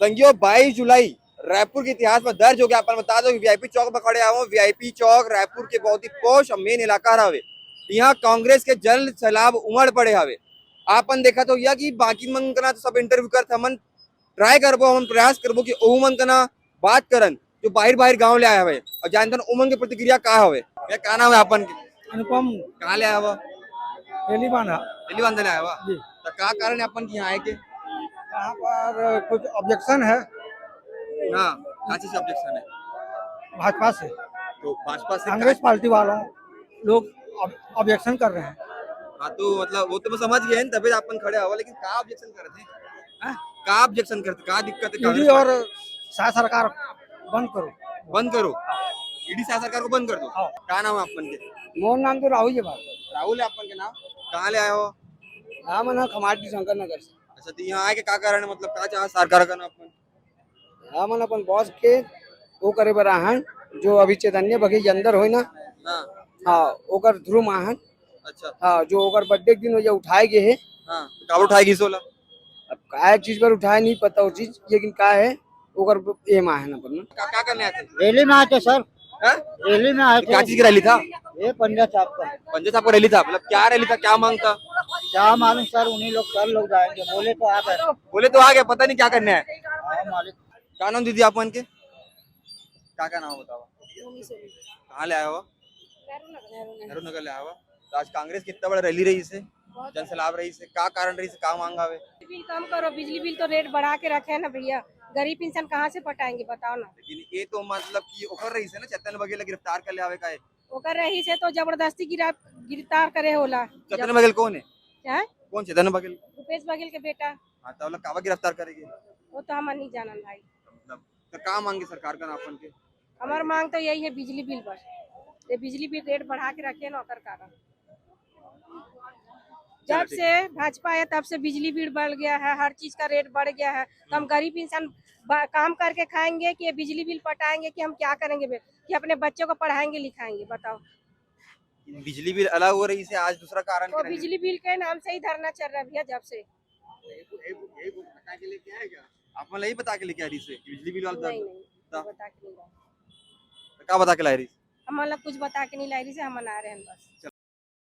संगियो 22 जुलाई रायपुर के इतिहास में दर्ज हो गया। अपन बता दो वीआईपी चौक में खड़े आओ। वीआईपी चौक रायपुर के बहुत ही पॉश और मेन इलाका हवे। यहाँ कांग्रेस के जल सैलाब उमड़ पड़े हवे। आपन देखा तो यह कि बाकी मन कना तो सब इंटरव्यू करत हमन ट्राई करबो, हम प्रयास करबो कि ओहू मन कना बात करन जो बाहर बाहर गांव ले आए हवे और जानतन उमन के प्रतिक्रिया का हवे। क्या का नाम है अपन के? अनुपम कहाँ ले आया हुआ? दिल्ली बांधा दिल्ली बंदे ले आया हुआ। जी। तो का कारण है अपन की यहाँ आए के? यहाँ पर कुछ ऑब्जेक्शन है हाँ, कहाँ चीज ऑब्जेक्शन है? भाजपा से, तो भाजपा से कांग्रेस पार्टी वालों लोग ऑब्जेक्शन कर रहे हैं। हाँ तो मतलब वो तो मैं समझ गए तभी अपन खड़े हुआ, लेकिन का ऑब्जेक्शन करते हैं? का ऑब्जेक्शन करते, का दिक्कत है? ईडी कांग्रेस और शायद सरकार बंद करो। बंद करो, ईडी शासन सरकार को बंद कर दो। हाँ। का नाम है अपन के? मोहन नाम तो राहुल जी बात राहुल है अपन के नाम। कहाँ ले आए हो? नाम है ना खमाटी शंकर नगर से। अच्छा तो यहाँ आए के का कारण है, मतलब का चाह सरकार का नाम अपन? हम अपन बॉस के वो करे बरा हैं जो अभी चैतन्य बघेल अंदर होई ना। हाँ हाँ ओकर थ्रू माहन। अच्छा हाँ जो ओकर बर्थडे के दिन हो उठाए गए है। हाँ तो काबू उठाएगी 16। अब का चीज पर उठाए नहीं पता वो चीज, लेकिन का है ओकर ये माहन अपन क्या करने आए थे? रैली में आए थे सर। हाँ? रैली में आए तो क्या चीज की रैली था? ये पंजा साहब का पंजाब साहब का रैली था, मतलब क्या रैली था, क्या मांग था? क्या मालूम सर, उन्हीं लोग सर लोग जाएंगे बोले तो आ गए। बोले तो आ गए, पता नहीं क्या करने आए। हाँ मालिक। क्या नाम दीदी अपन के? क्या नाम बताओ? कहाँ ले आया हो? नेहरू नगर ले आया हुआ। तो आज कांग्रेस कितना बड़ा रैली रही से, जन सैलाब रही से, का कारण रही से, का मांगा हुए? बिल कम करो, बिजली बिल तो रेट बढ़ा के रखे है ना भैया, गरीब इंसान कहाँ से पटाएंगे बताओ ना। लेकिन ये तो मतलब कि ओकर रही से ना चेतन बघेल गिरफ्तार कर ले आवे का है। ओकर रही से तो जबरदस्ती गिरफ्तार करे होला। चेतन बघेल कौन है? क्या है? कौन चेतन बघेल? रुपेश बघेल के बेटा। हाँ तो कावा गिरफ्तार करेगी? वो तो हम नहीं जानन भाई। मतलब तो का मांगे सरकार का अपन के? हमार मांग तो यही है बिजली बिल बस, ये बिजली बिल रेट बढ़ा के रखे ना ओकर कारण। जब से भाजपा है तब से बिजली बिल बढ़ गया है, हर चीज का रेट बढ़ गया है। तो हम गरीब इंसान काम करके खाएंगे कि बिजली बिल पटाएंगे कि हम क्या करेंगे कि अपने बच्चों को पढ़ाएंगे लिखाएंगे बताओ। बिजली बिल अलग हो रही से आज दूसरा कारण तो बिजली बिल के नाम से ही धरना चल रहा है भैया जब से। यही बता के लेके आए क्या? आप मतलब यही बता के लेके आ रही से बिजली बिल वाला? नहीं बता के नहीं ला, का बता के ला रही? हम मतलब कुछ बता के नहीं ला रही से, हम मना रहे हैं बस।